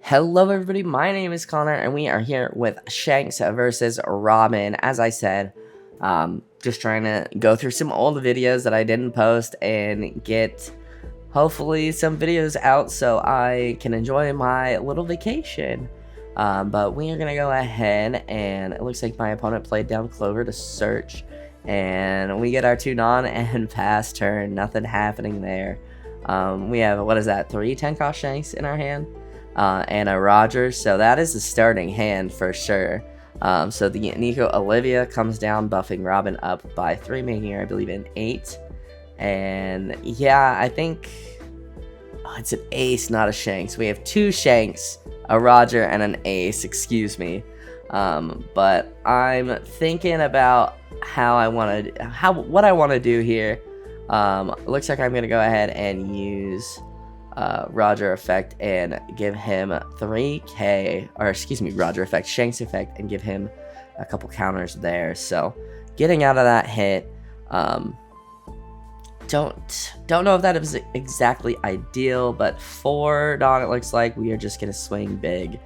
Hello everybody, my name is Connor and we are here with Shanks versus Robin. As I said, just trying to go through some old videos that I didn't post and get hopefully some videos out so I can enjoy my little vacation. But we are going to go ahead and it looks like my opponent played down Clover to search and we get our 2 non and pass turn, nothing happening there. We have, what is that, 3 10-cost Shanks in our hand? And a Roger, so that is the starting hand for sure. So the Nico Olivia comes down, buffing Robin up by 3, making her, I believe, an 8. And yeah, I think it's an ace, not a Shanks. We have 2 Shanks, a Roger, and an ace, excuse me. But I'm thinking about what I want to do here. Looks like I'm gonna go ahead and use Roger effect and give him 3k, or excuse me, Roger effect, Shanks effect, and give him a couple counters there. So getting out of that hit, don't know if that is exactly ideal, but for Dawn it looks like we are just gonna swing big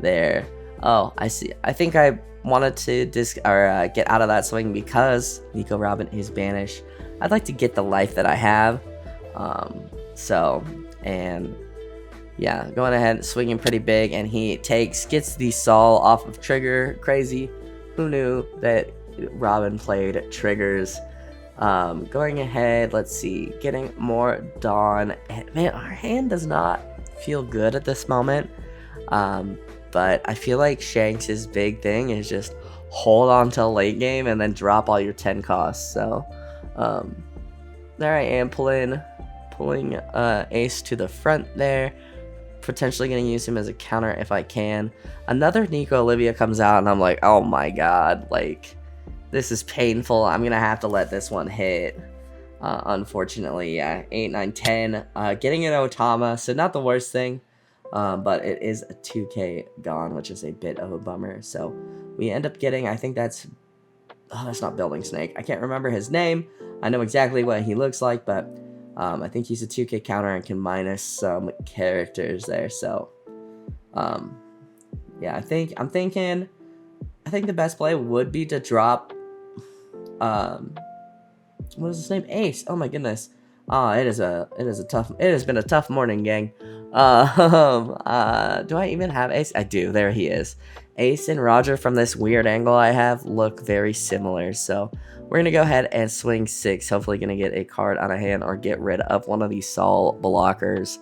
there. Oh, I see. I think I wanted to get out of that swing because Nico Robin is banished. I'd like to get the life that I have. And yeah, going ahead, swinging pretty big, and he gets the Sol off of trigger. Crazy. Who knew that Robin played triggers? Going ahead, let's see, getting more Dawn. And man, our hand does not feel good at this moment. But I feel like Shanks' big thing is just hold on till late game and then drop all your 10 costs. So there I am pulling ace to the front there, potentially going to use him as a counter if I can. Another Nico Olivia comes out and I'm like, oh my god, like this is painful. I'm gonna have to let this one hit, unfortunately. Yeah, 8 9 10, getting an Otama, so not the worst thing, but it is a 2k gone, which is a bit of a bummer. So we end up getting, I think that's not Building Snake, I can't remember his name. I know exactly what he looks like, but I think he's a 2k counter and can minus some characters there. So, yeah, I think the best play would be to drop, what is his name? Ace. Oh my goodness. It has been a tough morning, gang. Do I even have Ace? I do. There he is. Ace and Roger from this weird angle I have look very similar, so we're going to go ahead and swing 6, hopefully going to get a card on a hand or get rid of one of these Sol blockers.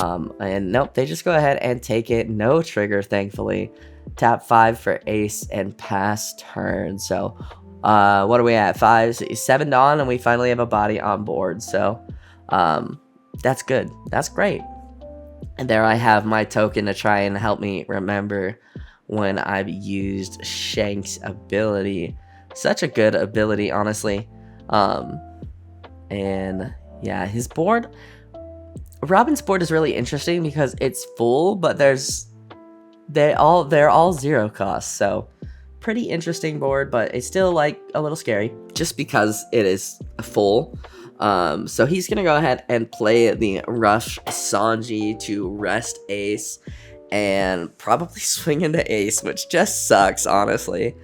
And nope, they just go ahead and take it. No trigger, thankfully. Tap 5 for Ace and pass turn. So what are we at? 7 Dawn, and we finally have a body on board. So that's good. That's great. And there I have my token to try and help me remember when I've used Shanks' ability. Such a good ability, honestly. And yeah, his board, Robin's board is really interesting because it's full, but they're all 0 cost. So pretty interesting board, but it's still like a little scary just because it is full. So he's gonna go ahead and play the Rush Sanji to rest Ace and probably swing into Ace, which just sucks, honestly.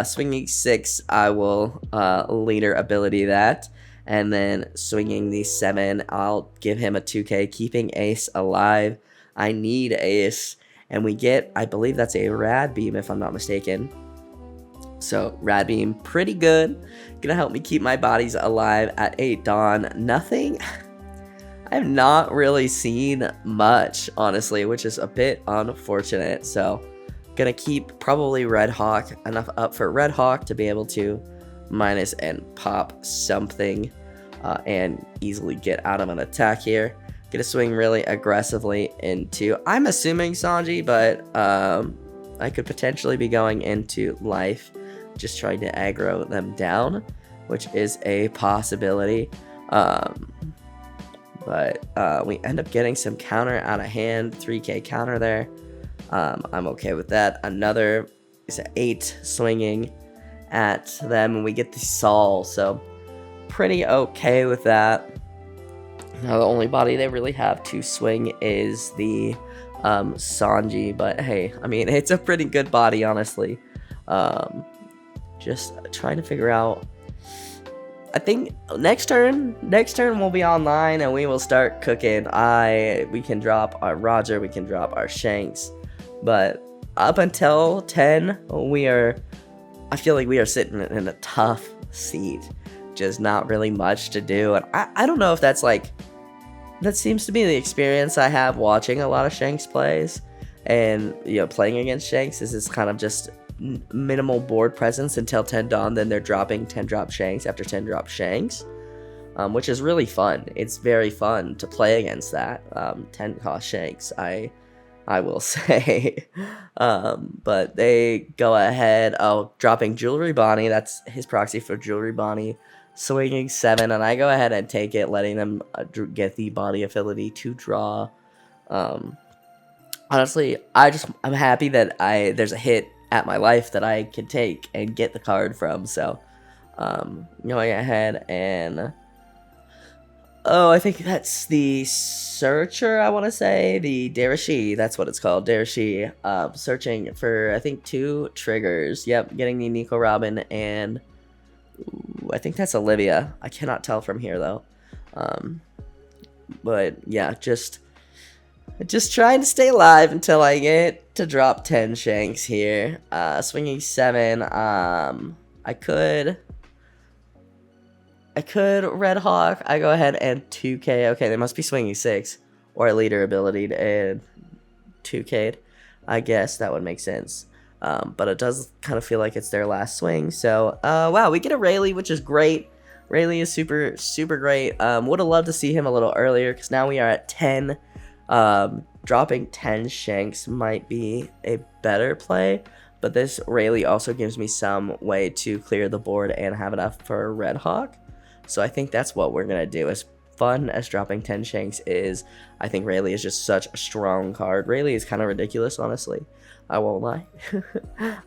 Swinging 6, I will leader ability that, and then swinging the 7, I'll give him a 2k, keeping Ace alive. I need Ace, and we get, I believe that's a Rad Beam if I'm not mistaken. So Rad Beam, pretty good. Gonna help me keep my bodies alive at 8 Dawn. Nothing. I have not really seen much, honestly, which is a bit unfortunate. So gonna keep probably Red Hawk, enough up for Red Hawk to be able to minus and pop something and easily get out of an attack here. Gonna swing really aggressively into, I'm assuming Sanji, but I could potentially be going into life, just trying to aggro them down, which is a possibility. But we end up getting some counter out of hand, 3k counter there. I'm okay with that. Another is an 8 swinging at them, and we get the Sol, so pretty okay with that. Now the only body they really have to swing is the Sanji, but hey, I mean, it's a pretty good body, honestly. Just trying to figure out. I think next turn we'll be online and we will start cooking. We can drop our Roger, we can drop our Shanks, but up until 10, I feel like we are sitting in a tough seat. Just not really much to do, and I don't know if that's like, that seems to be the experience I have watching a lot of Shanks plays, and playing against Shanks. This is kind of just minimal board presence until 10 dawn, then they're dropping 10 drop Shanks after 10 drop Shanks, which is really fun. It's very fun to play against that 10 cost Shanks, I will say. But they go ahead, dropping Jewelry Bonnie. That's his proxy for Jewelry Bonnie, swinging 7, and I go ahead and take it, letting them get the body ability to draw. Honestly, I'm happy that there's a hit at my life that I can take and get the card from. So going ahead and I think that's the Searcher, I want to say, the Darashi, that's what it's called, Darashi, searching for, I think, 2 triggers. Yep, getting the Nico Robin, and I think that's Olivia. I cannot tell from here though. But yeah, just trying to stay alive until I get to drop 10 Shanks here. Swinging 7. I could Red Hawk. I go ahead and 2K. Okay, they must be swinging 6 or a leader ability to add 2K'd. I guess that would make sense. But it does kind of feel like it's their last swing. So, wow, we get a Rayleigh, which is great. Rayleigh is super, super great. Would have loved to see him a little earlier, because now we are at 10. Dropping 10 Shanks might be a better play, but this Rayleigh also gives me some way to clear the board and have enough for Red Hawk. So I think that's what we're going to do. As fun as dropping 10 Shanks is, I think Rayleigh is just such a strong card. Rayleigh is kind of ridiculous, honestly. I won't lie.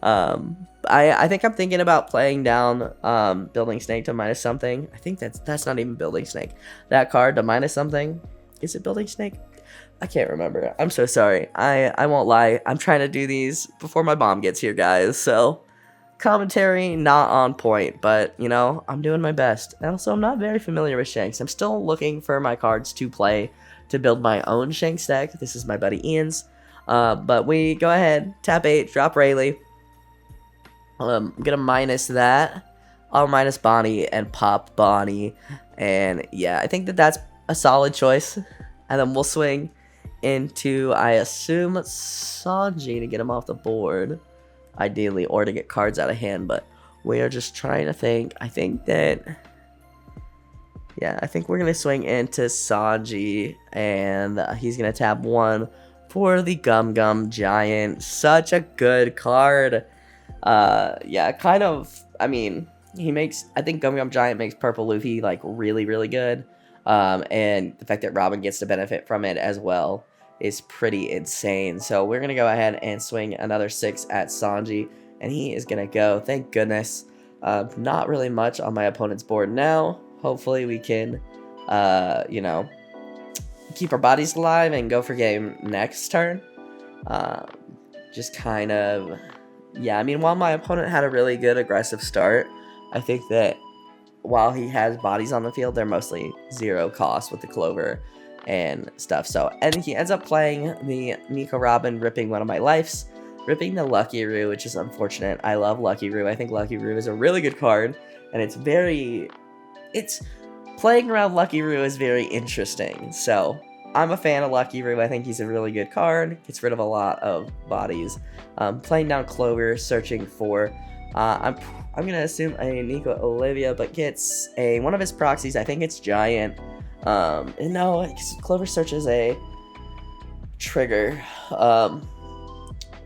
I think I'm thinking about playing down Building Snake to minus something. I think that's not even Building Snake. That card to minus something. Is it Building Snake? I can't remember. I'm so sorry. I won't lie. I'm trying to do these before my mom gets here, guys. So commentary not on point, but I'm doing my best. And also, I'm not very familiar with Shanks. I'm still looking for my cards to play to build my own Shanks deck. This is my buddy Ian's. But we go ahead, tap 8, drop Rayleigh. I'm gonna minus that. I'll minus Bonnie and pop Bonnie. And yeah, I think that's a solid choice. And then we'll swing into, I assume, Sanji to get him off the board, ideally, or to get cards out of hand. But we are just trying to think. I think we're going to swing into Sanji, and he's going to tap 1 for the Gum Gum Giant. Such a good card. Kind of, I mean, I think Gum Gum Giant makes Purple Luffy, like, really, really good. And the fact that Robin gets to benefit from it as well is pretty insane. So we're going to go ahead and swing another 6 at Sanji, and he is going to go. Thank goodness. Not really much on my opponent's board now. Hopefully we can, keep our bodies alive and go for game next turn. Just kind of, I mean, while my opponent had a really good aggressive start, I think that while he has bodies on the field, they're mostly 0 cost with the Clover and stuff. So, and he ends up playing the Nico Robin, ripping one of my lives, ripping the Lucky Roo, which is unfortunate. I love Lucky Roo. I think Lucky Roo is a really good card, and it's playing around Lucky Roo is very interesting. So I'm a fan of Lucky Roo. I think he's a really good card. Gets rid of a lot of bodies. Playing down Clover, searching for, I'm gonna assume a Nico Olivia, but gets one of his proxies. I think it's Giant. No, Clover searches a trigger.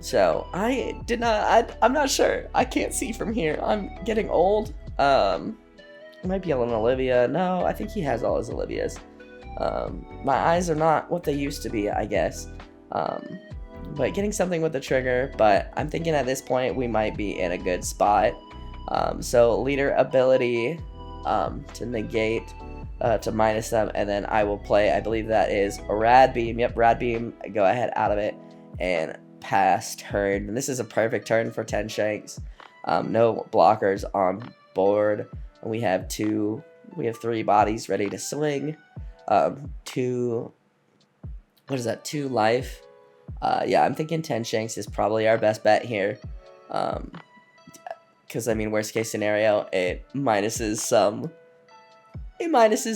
So I'm not sure. I can't see from here. I'm getting old. It might be an Olivia. No, I think he has all his Olivias. My eyes are not what they used to be, I guess. But getting something with the trigger. But I'm thinking at this point we might be in a good spot. So leader ability to negate to minus them, and then I will play, I believe that is a Rad Beam. Yep, Rad Beam. Go ahead out of it and pass turn. And this is a perfect turn for 10 Shanks. No blockers on board. And we have 3 bodies ready to swing. 2 life. Yeah, I'm thinking 10 Shanks is probably our best bet here. Because, I mean, worst case scenario, it minuses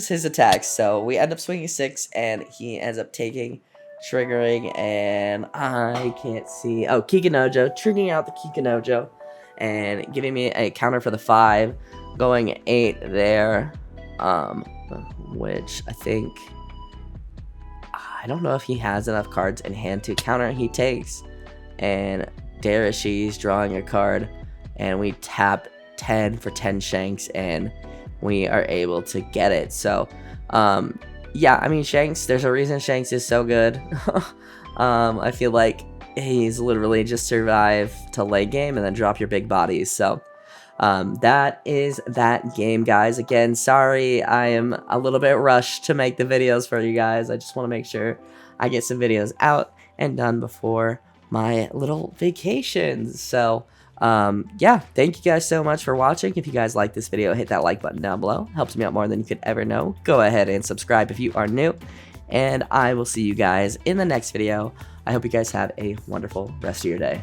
his attacks. So we end up swinging 6, and he ends up triggering, and I can't see. Oh, Kikanojo, triggering out the Kikanojo, and giving me a counter for the 5, going 8 there, which I think, I don't know if he has enough cards in hand to counter. He takes, and Darashi's drawing a card, and we tap 10 for 10 Shanks, and we are able to get it. So, yeah, I mean, Shanks, there's a reason Shanks is so good. I feel like he's literally just survive to late game and then drop your big bodies. So, that is that game, guys. Again, sorry, I am a little bit rushed to make the videos for you guys. I just want to make sure I get some videos out and done before my little vacations. So, yeah, thank you guys so much for watching. If you guys like this video, hit that like button down below. Helps me out more than you could ever know. Go ahead and subscribe if you are new, and I will see you guys in the next video. I hope you guys have a wonderful rest of your day.